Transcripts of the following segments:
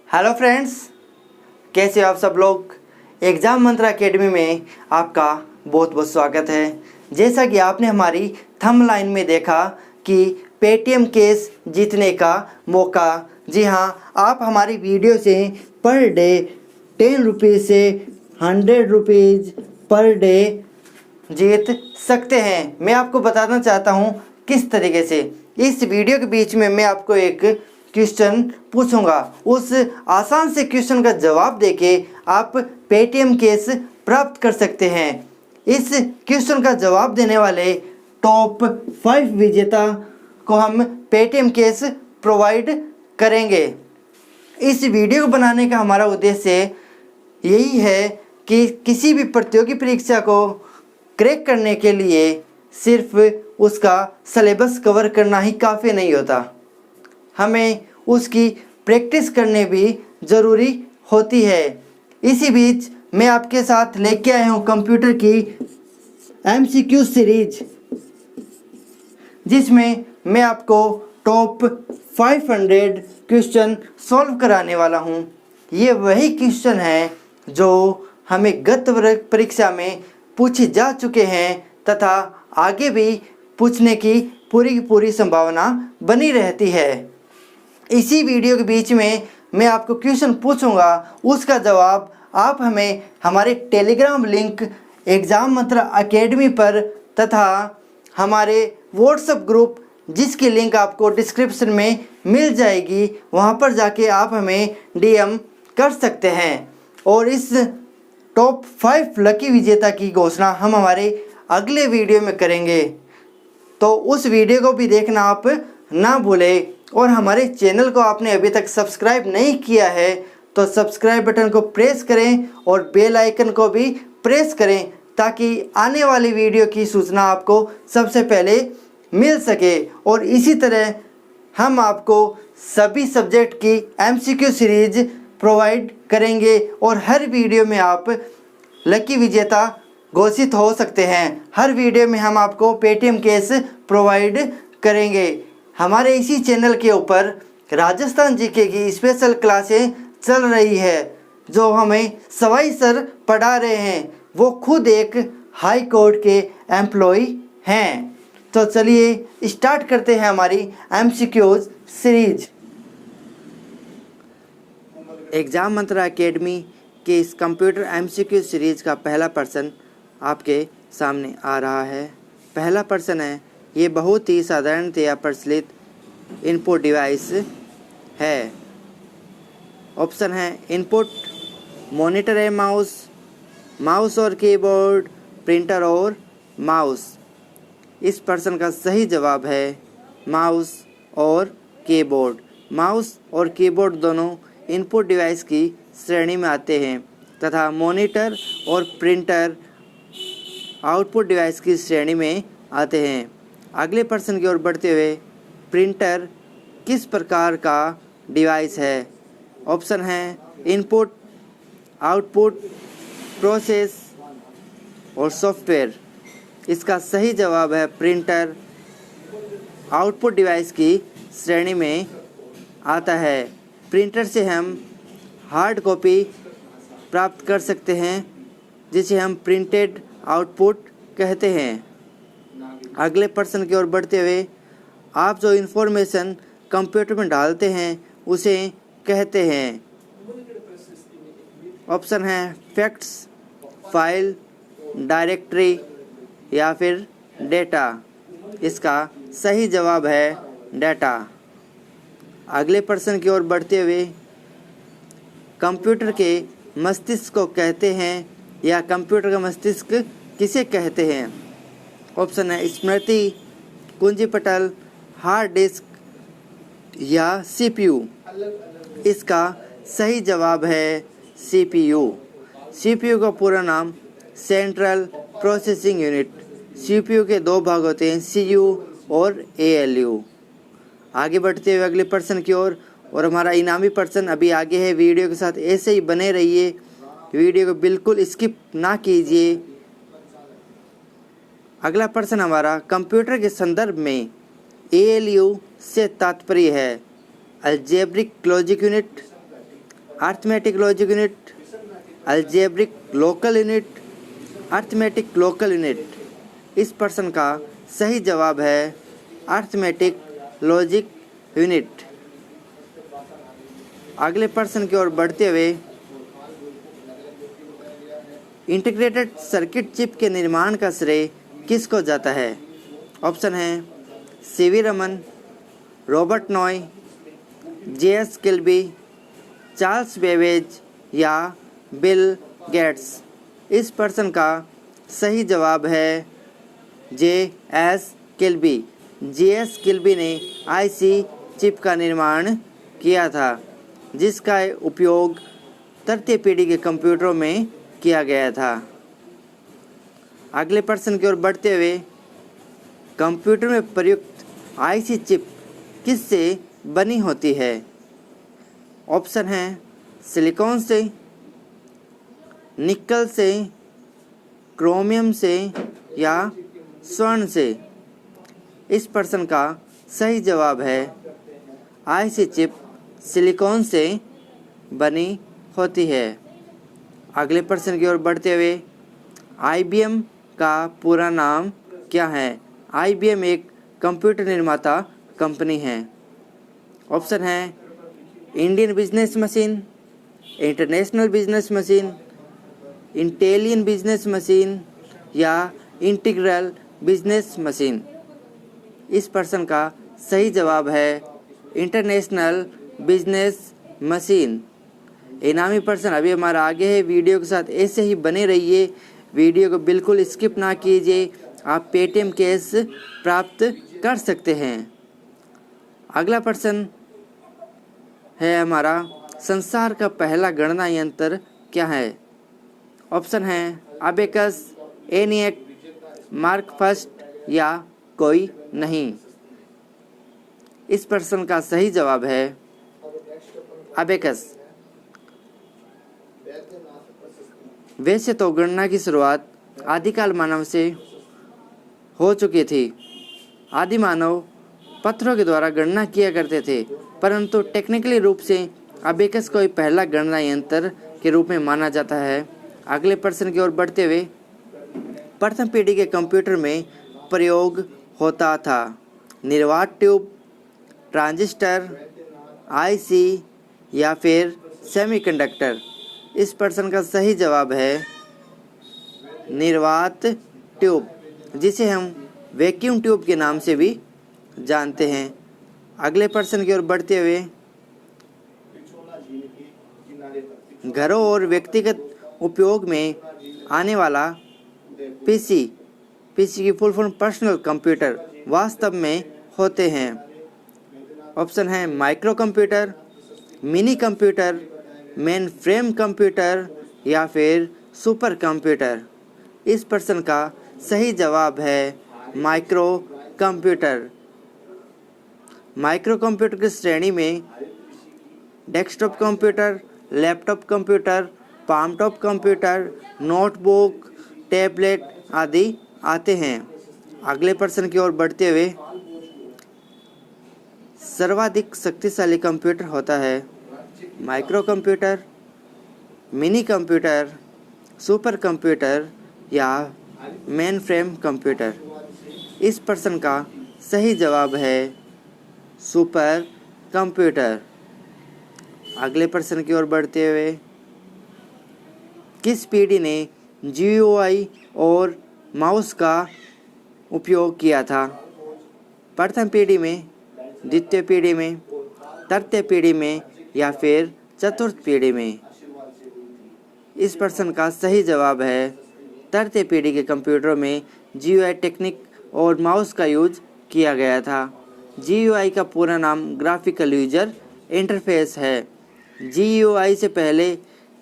Hello friends, कैसे हो आप सब लोग। एग्ज़ाम मंत्र एकेडमी में आपका बहुत बहुत स्वागत है। जैसा कि आपने हमारी थंबनेल में देखा कि पेटीएम केस जीतने का मौका, जी हाँ, आप हमारी वीडियो से पर डे 10 रुपीज़ से 100 रुपीज़ पर डे जीत सकते हैं। मैं आपको बताना चाहता हूँ किस तरीके से। इस वीडियो के बीच में मैं आपको एक क्वेश्चन पूछूंगा, उस आसान से क्वेश्चन का जवाब देके आप पेटीएम केस प्राप्त कर सकते हैं। इस क्वेश्चन का जवाब देने वाले टॉप 5 विजेता को हम पेटीएम केस प्रोवाइड करेंगे। इस वीडियो को बनाने का हमारा उद्देश्य यही है कि किसी भी प्रतियोगी परीक्षा को क्रैक करने के लिए सिर्फ उसका सिलेबस कवर करना ही काफ़ी नहीं होता, हमें उसकी प्रैक्टिस करने भी ज़रूरी होती है। इसी बीच मैं आपके साथ लेके आया हूँ कंप्यूटर की एमसीक्यू सीरीज, जिसमें मैं आपको टॉप 500 क्वेश्चन सॉल्व कराने वाला हूँ। ये वही क्वेश्चन हैं जो हमें गत परीक्षा में पूछे जा चुके हैं तथा आगे भी पूछने की पूरी संभावना बनी रहती है। इसी वीडियो के बीच में मैं आपको क्वेश्चन पूछूंगा, उसका जवाब आप हमें हमारे टेलीग्राम लिंक एग्ज़ाम मंत्र एकेडमी पर तथा हमारे व्हाट्सएप ग्रुप, जिसकी लिंक आपको डिस्क्रिप्शन में मिल जाएगी, वहां पर जाके आप हमें डीएम कर सकते हैं। और इस टॉप 5 लकी विजेता की घोषणा हम हमारे अगले वीडियो में करेंगे, तो उस वीडियो को भी देखना आप ना भूलें। और हमारे चैनल को आपने अभी तक सब्सक्राइब नहीं किया है तो सब्सक्राइब बटन को प्रेस करें और बेल आइकन को भी प्रेस करें, ताकि आने वाली वीडियो की सूचना आपको सबसे पहले मिल सके। और इसी तरह हम आपको सभी सब्जेक्ट की एमसीक्यू सीरीज प्रोवाइड करेंगे और हर वीडियो में आप लकी विजेता घोषित हो सकते हैं। हर वीडियो में हम आपको पेटीएम केस प्रोवाइड करेंगे। हमारे इसी चैनल के ऊपर राजस्थान जीके की स्पेशल क्लासें चल रही है, जो हमें सवाई सर पढ़ा रहे हैं। वो खुद एक हाई कोर्ट के एम्प्लॉय हैं। तो चलिए स्टार्ट करते हैं हमारी एमसीक्यूज सीरीज। एग्ज़ाम मंत्र एकेडमी के इस कंप्यूटर एमसीक्यू सीरीज का पहला प्रश्न आपके सामने आ रहा है। पहला प्रश्न है, ये बहुत ही साधारणतया प्रचलित इनपुट डिवाइस है। ऑप्शन है इनपुट, मॉनिटर है माउस, माउस और कीबोर्ड, प्रिंटर और माउस। इस प्रश्न का सही जवाब है माउस और कीबोर्ड। माउस और कीबोर्ड दोनों इनपुट डिवाइस की श्रेणी में आते हैं तथा मॉनिटर और प्रिंटर आउटपुट डिवाइस की श्रेणी में आते हैं। अगले प्रश्न की ओर बढ़ते हुए, प्रिंटर किस प्रकार का डिवाइस है? ऑप्शन है इनपुट, आउटपुट, प्रोसेस और सॉफ्टवेयर। इसका सही जवाब है प्रिंटर आउटपुट डिवाइस की श्रेणी में आता है। प्रिंटर से हम हार्ड कॉपी प्राप्त कर सकते हैं, जिसे हम प्रिंटेड आउटपुट कहते हैं। अगले प्रश्न की ओर बढ़ते हुए, आप जो इन्फॉर्मेशन कंप्यूटर में डालते हैं उसे कहते हैं। ऑप्शन है फैक्ट्स, फाइल, डायरेक्टरी या फिर डेटा। इसका सही जवाब है डेटा। अगले प्रश्न की ओर बढ़ते हुए, कंप्यूटर के मस्तिष्क को कहते हैं या कंप्यूटर का मस्तिष्क किसे कहते हैं? ऑप्शन है स्मृति, कुंजी पटल, हार्ड डिस्क या सीपीयू। इसका सही जवाब है सीपीयू। सीपीयू का पूरा नाम सेंट्रल प्रोसेसिंग यूनिट। सीपीयू के दो भाग होते हैं, सीयू और एएलयू। आगे बढ़ते हुए अगले प्रश्न की ओर, और हमारा इनामी प्रश्न अभी आगे है। वीडियो के साथ ऐसे ही बने रहिए, वीडियो को बिल्कुल स्किप ना कीजिए। अगला प्रश्न हमारा, कंप्यूटर के संदर्भ में एएलयू से तात्पर्य है algebraic logic unit, arithmetic logic unit, algebraic local unit, arithmetic local unit. इस प्रश्न का सही जवाब है अर्थमेटिक लॉजिक यूनिट। अगले प्रश्न की ओर बढ़ते हुए, इंटीग्रेटेड सर्किट चिप के निर्माण का श्रेय किसको जाता है? ऑप्शन है CV Raman, Robert Noyce, JS Kilby, Charles Babbage या बिल गेट्स। इस प्रश्न का सही जवाब है जेएस किल्बी। जेएस किल्बी ने आईसी चिप का निर्माण किया था, जिसका उपयोग तृतीय पीढ़ी के कंप्यूटरों में किया गया था। अगले प्रश्न की ओर बढ़ते हुए, कंप्यूटर में प्रयुक्त आईसी चिप किससे बनी होती है? ऑप्शन है सिलिकॉन से, निकल से, क्रोमियम से या स्वर्ण से। इस प्रश्न का सही जवाब है आईसी चिप सिलिकॉन से बनी होती है। अगले प्रश्न की ओर बढ़ते हुए, आईबीएम का पूरा नाम क्या है? आईबीएम एक कंप्यूटर निर्माता कंपनी है। ऑप्शन है Indian business machine, international business machine, Italian business machine या इंटीग्रल बिजनेस मशीन। इस प्रश्न का सही जवाब है इंटरनेशनल बिजनेस मशीन। इनामी प्रश्न अभी हमारा आगे है। वीडियो के साथ ऐसे ही बने रहिए, वीडियो को बिल्कुल स्किप ना कीजिए। आप पेटीएम कैश प्राप्त कर सकते हैं। अगला प्रश्न है हमारा, संसार का पहला गणना यंत्र क्या है? ऑप्शन है अबेकस, एनिएक, मार्क फर्स्ट या कोई नहीं। इस प्रश्न का सही जवाब है अबेकस। वैसे तो गणना की शुरुआत आदिकाल मानव से हो चुकी थी। आदि मानव पत्थरों के द्वारा गणना किया करते थे, परंतु टेक्निकली रूप से अबेकस को ही पहला गणना यंत्र के रूप में माना जाता है। अगले प्रश्न की ओर बढ़ते हुए, प्रथम पीढ़ी के कंप्यूटर में प्रयोग होता था निर्वात ट्यूब, ट्रांजिस्टर, आईसी या फिर सेमीकंडक्टर। इस प्रश्न का सही जवाब है निर्वात ट्यूब, जिसे हम वैक्यूम ट्यूब के नाम से भी जानते हैं। अगले प्रश्न की ओर बढ़ते हुए, घरों और व्यक्तिगत उपयोग में आने वाला पीसी की फुल फॉर्म पर्सनल कंप्यूटर वास्तव में होते हैं। ऑप्शन है micro computer, mini computer, main frame computer या फिर सुपर कंप्यूटर। इस प्रश्न का सही जवाब है माइक्रो कंप्यूटर। माइक्रो कंप्यूटर की श्रेणी में desktop computer, laptop computer, palm top computer, notebook, tablet आदि आते हैं। अगले प्रश्न की ओर बढ़ते हुए, सर्वाधिक शक्तिशाली कंप्यूटर होता है micro computer, mini computer, super computer या मेन फ्रेम कंप्यूटर। इस प्रश्न का सही जवाब है सुपर कंप्यूटर। अगले प्रश्न की ओर बढ़ते हुए, किस पीढ़ी ने GUI और माउस का उपयोग किया था? प्रथम पीढ़ी में, द्वितीय पीढ़ी में, तृतीय पीढ़ी में या फिर चतुर्थ पीढ़ी में? इस प्रश्न का सही जवाब है तृतीय पीढ़ी के कंप्यूटरों में GUI टेक्निक और माउस का यूज किया गया था। GUI का पूरा नाम ग्राफिकल यूजर इंटरफेस है। GUI से पहले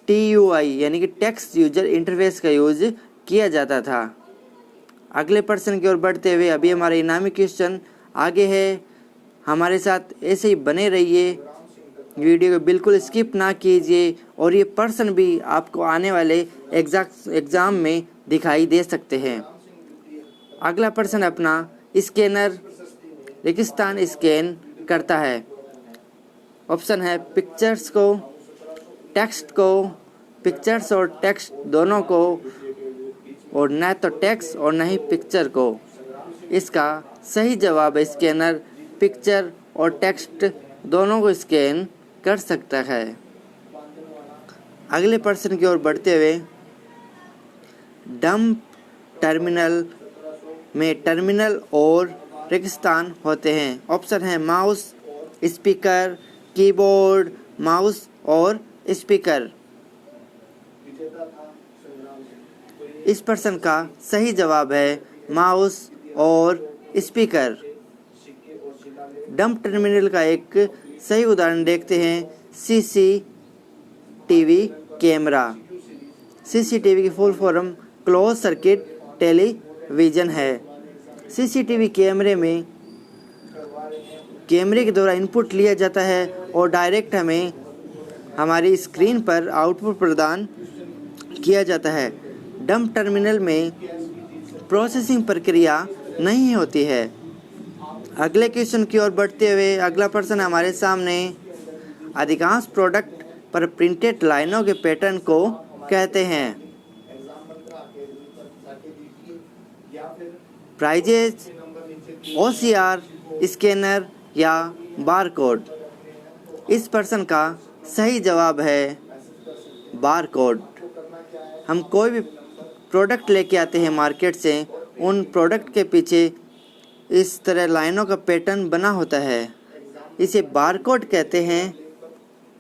TUI यानी कि टेक्स्ट यूजर इंटरफेस का यूज किया जाता था। अगले प्रश्न की ओर बढ़ते हुए, अभी हमारा इनामी क्वेश्चन आगे है, हमारे साथ ऐसे ही बने रहिए, वीडियो को बिल्कुल स्किप ना कीजिए और ये प्रश्न भी आपको आने वाले एग्ज़ाम में दिखाई दे सकते हैं। अगला प्रश्न अपना, स्कैनर रेगिस्तान स्कैन करता है। ऑप्शन है पिक्चर्स को, टेक्स्ट को, पिक्चर्स और टेक्स्ट दोनों को, और न तो टेक्स्ट और न ही पिक्चर को। इसका सही जवाब है स्कैनर पिक्चर और टेक्स्ट दोनों को स्कैन कर सकता है। अगले प्रश्न की ओर बढ़ते हुए, डंप टर्मिनल में टर्मिनल और रेगिस्तान होते हैं। ऑप्शन है माउस, स्पीकर, कीबोर्ड, माउस और स्पीकर। इस प्रश्न का सही जवाब है माउस और स्पीकर। डंप टर्मिनल का एक सही उदाहरण देखते हैं, सीसीटीवी कैमरा। सीसीटीवी की full form close circuit television है। सीसीटीवी कैमरे में कैमरे के द्वारा इनपुट लिया जाता है और डायरेक्ट हमें हमारी स्क्रीन पर आउटपुट प्रदान किया जाता है। डंप टर्मिनल में प्रोसेसिंग प्रक्रिया नहीं होती है। अगले क्वेश्चन की ओर बढ़ते हुए, अगला प्रश्न हमारे सामने, अधिकांश प्रोडक्ट पर प्रिंटेड लाइनों के पैटर्न को कहते हैं। प्राइजेज, OCR, स्कैनर या बारकोड। इस प्रश्न का सही जवाब है बारकोड। हम कोई भी प्रोडक्ट लेके आते हैं मार्केट से, उन प्रोडक्ट के पीछे इस तरह लाइनों का पैटर्न बना होता है, इसे बारकोड कहते हैं।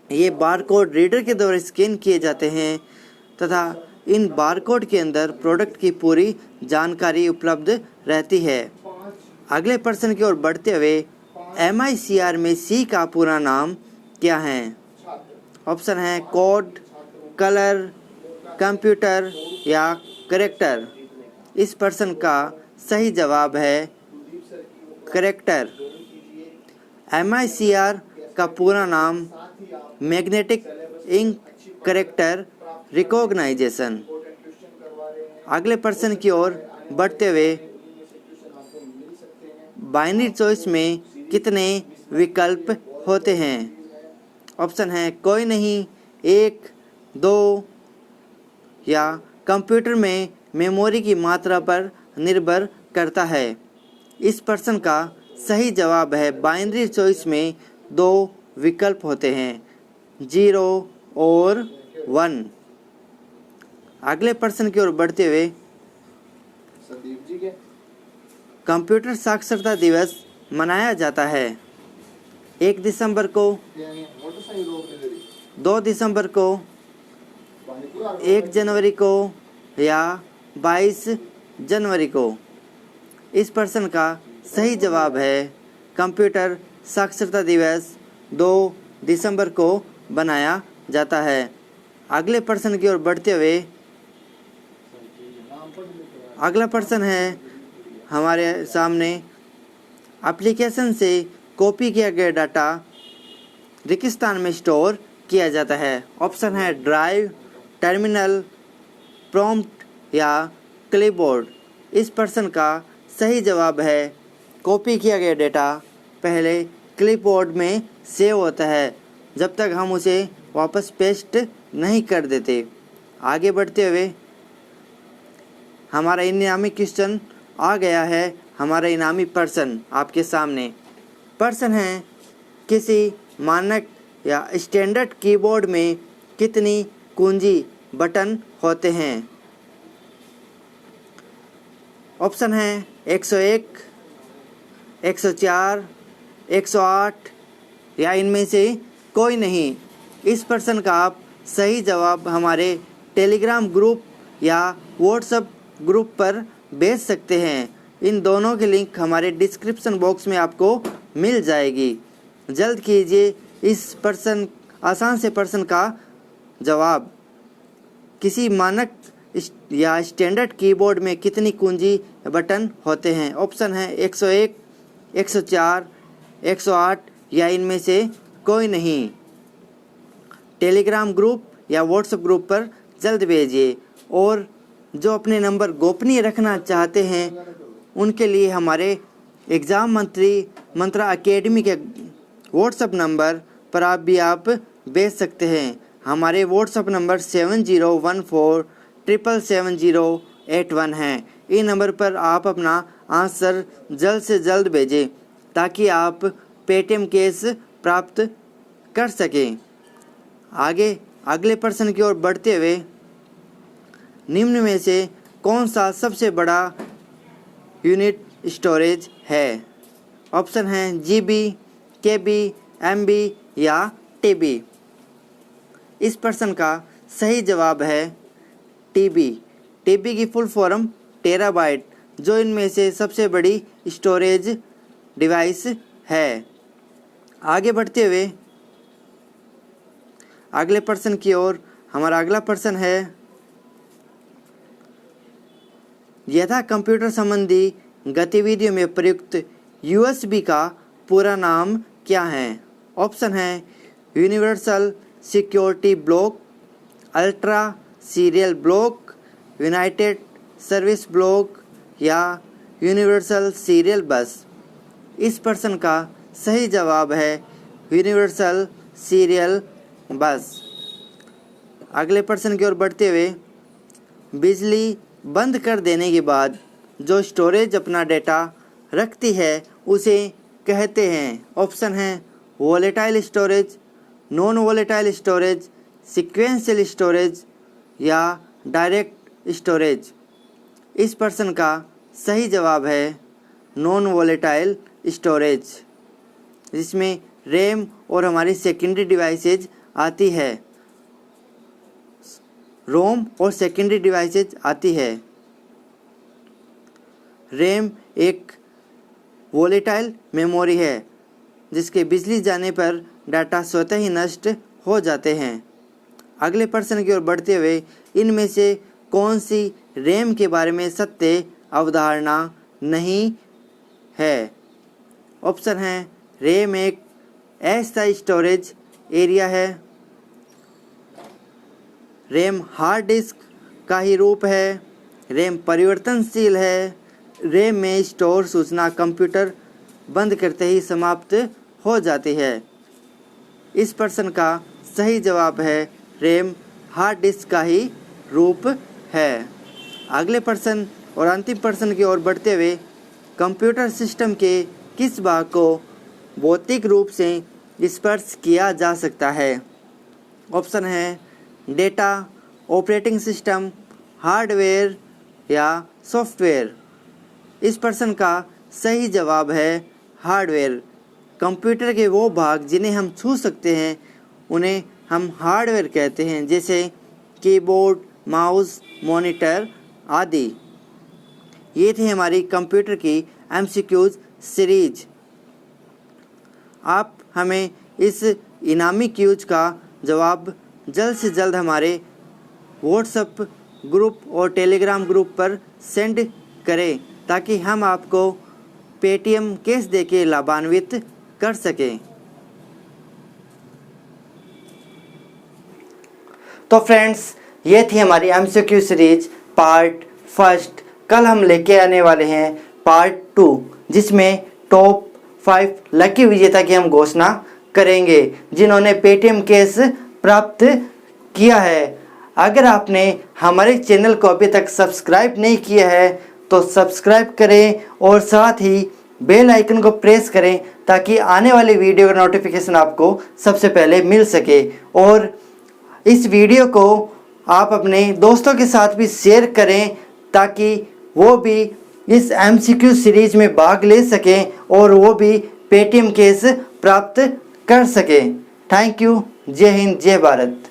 ये बारकोड रीडर के द्वारा स्कैन किए जाते हैं तथा इन बारकोड के अंदर प्रोडक्ट की पूरी जानकारी उपलब्ध रहती है। अगले प्रश्न की ओर बढ़ते हुए, MICR में C का पूरा नाम क्या है? ऑप्शन है कोड, कलर, कंप्यूटर या कैरेक्टर। इस प्रश्न का सही जवाब है कैरेक्टर। MICR का पूरा नाम मैग्नेटिक इंक कैरेक्टर रिकॉग्नाइजेशन। अगले प्रश्न की ओर बढ़ते हुए, बाइनरी चॉइस में कितने विकल्प होते हैं? ऑप्शन है कोई नहीं, 1, 2 या कंप्यूटर में मेमोरी की मात्रा पर निर्भर करता है। इस प्रश्न का सही जवाब है बाइनरी चॉइस में 2 विकल्प होते हैं, 0 और 1। अगले प्रश्न की ओर बढ़ते हुए, कंप्यूटर साक्षरता दिवस मनाया जाता है 1 दिसंबर को, 2 दिसंबर को, 1 जनवरी को या 22 जनवरी को। इस प्रश्न का सही जवाब है कंप्यूटर साक्षरता दिवस 2 दिसंबर को बनाया जाता है। अगले प्रश्न की ओर बढ़ते हुए, अगला प्रश्न है हमारे सामने, एप्लीकेशन से कॉपी किया गया डाटा रेगिस्तान में स्टोर किया जाता है। ऑप्शन है ड्राइव, टर्मिनल, प्रॉम्प्ट या क्लिपबोर्ड। इस प्रश्न का सही जवाब है कॉपी किया गया डेटा पहले क्लिपबोर्ड में सेव होता है जब तक हम उसे वापस पेस्ट नहीं कर देते। आगे बढ़ते हुए, हमारा इनामी क्वेश्चन आ गया है। हमारा इनामी प्रश्न आपके सामने। प्रश्न है, किसी मानक या स्टैंडर्ड कीबोर्ड में कितनी कुंजी बटन होते हैं? ऑप्शन है 101, 104, 108 या इनमें से कोई नहीं। इस प्रश्न का आप सही जवाब हमारे टेलीग्राम ग्रुप या व्हाट्सएप ग्रुप पर भेज सकते हैं। इन दोनों की लिंक हमारे डिस्क्रिप्शन बॉक्स में आपको मिल जाएगी। जल्द कीजिए इस प्रश्न, आसान से प्रश्न का जवाब। किसी मानक या स्टैंडर्ड कीबोर्ड में कितनी कुंजी बटन होते हैं? ऑप्शन है 101, 104, 108 या इनमें से कोई नहीं। टेलीग्राम ग्रुप या व्हाट्सएप ग्रुप पर जल्द भेजिए। और जो अपने नंबर गोपनीय रखना चाहते हैं उनके लिए हमारे एग्ज़ाम मंत्रा एकेडमी के व्हाट्सएप नंबर पर आप भेज सकते हैं। हमारे व्हाट्सएप नंबर 7014777081 है। इन नंबर पर आप अपना आंसर जल्द से जल्द भेजें ताकि आप पेटीएम कैश प्राप्त कर सकें। आगे अगले प्रश्न की ओर बढ़ते हुए, निम्न में से कौन सा सबसे बड़ा यूनिट स्टोरेज है? ऑप्शन हैं जीबी, केबी, एमबी या टीबी। इस प्रश्न का सही जवाब है टीबी। टीबी की फुल फॉर्म टेराबाइट, जो इनमें से सबसे बड़ी स्टोरेज डिवाइस है। आगे बढ़ते हुए अगले प्रश्न की ओर, हमारा अगला प्रश्न है, यथा कंप्यूटर संबंधी गतिविधियों में प्रयुक्त यूएसबी का पूरा नाम क्या है? ऑप्शन है universal security block, ultra serial block, United service block या यूनिवर्सल सीरियल बस। इस प्रश्न का सही जवाब है यूनिवर्सल सीरियल बस। अगले प्रश्न की ओर बढ़ते हुए, बिजली बंद कर देने के बाद जो स्टोरेज अपना डेटा रखती है उसे कहते हैं। ऑप्शन हैं volatile storage, non volatile storage, sequential storage या डायरेक्ट स्टोरेज। इस प्रश्न का सही जवाब है नॉन वोलेटाइल स्टोरेज, जिसमें रैम और हमारी सेकेंडरी डिवाइसेज आती है, रोम और सेकेंडरी डिवाइसेज आती है। रैम एक वोलेटाइल मेमोरी है जिसके बिजली जाने पर डाटा स्वतः ही नष्ट हो जाते हैं। अगले प्रश्न की ओर बढ़ते हुए, इनमें से कौन सी रैम के बारे में सत्य अवधारणा नहीं है? ऑप्शन हैं रैम एक अस्थायी स्टोरेज एरिया है, रैम हार्ड डिस्क का ही रूप है, रैम परिवर्तनशील है, रैम में स्टोर सूचना कंप्यूटर बंद करते ही समाप्त हो जाती है। इस प्रश्न का सही जवाब है रैम हार्ड डिस्क का ही रूप है। अगले प्रश्न और अंतिम प्रश्न की ओर बढ़ते हुए, कंप्यूटर सिस्टम के किस भाग को भौतिक रूप से स्पर्श किया जा सकता है? ऑप्शन है डेटा, ऑपरेटिंग सिस्टम, हार्डवेयर या सॉफ्टवेयर। इस प्रश्न का सही जवाब है हार्डवेयर। कंप्यूटर के वो भाग जिन्हें हम छू सकते हैं उन्हें हम हार्डवेयर कहते हैं, जैसे कीबोर्ड, माउस, मॉनिटर आदि। ये थी हमारी कंप्यूटर की एमसीक्यूज सीरीज। आप हमें इस इनामी क्यूज का जवाब जल्द से जल्द हमारे व्हाट्सएप ग्रुप और टेलीग्राम ग्रुप पर सेंड करें ताकि हम आपको पेटीएम कैश देके लाभान्वित कर सकें। तो फ्रेंड्स, ये थी हमारी एमसीक्यू सीरीज पार्ट फर्स्ट। कल हम लेके आने वाले हैं पार्ट 2, जिसमें टॉप 5 लकी विजेता की हम घोषणा करेंगे जिन्होंने पेटीएम कैश प्राप्त किया है। अगर आपने हमारे चैनल को अभी तक सब्सक्राइब नहीं किया है तो सब्सक्राइब करें और साथ ही बेल आइकन को प्रेस करें ताकि आने वाली वीडियो का नोटिफिकेशन आपको सबसे पहले मिल सके। और इस वीडियो को आप अपने दोस्तों के साथ भी शेयर करें ताकि वो भी इस एमसीक्यू सीरीज में भाग ले सकें और वो भी पेटीएम कैश प्राप्त कर सकें। Thank you. जय हिंद, जय भारत।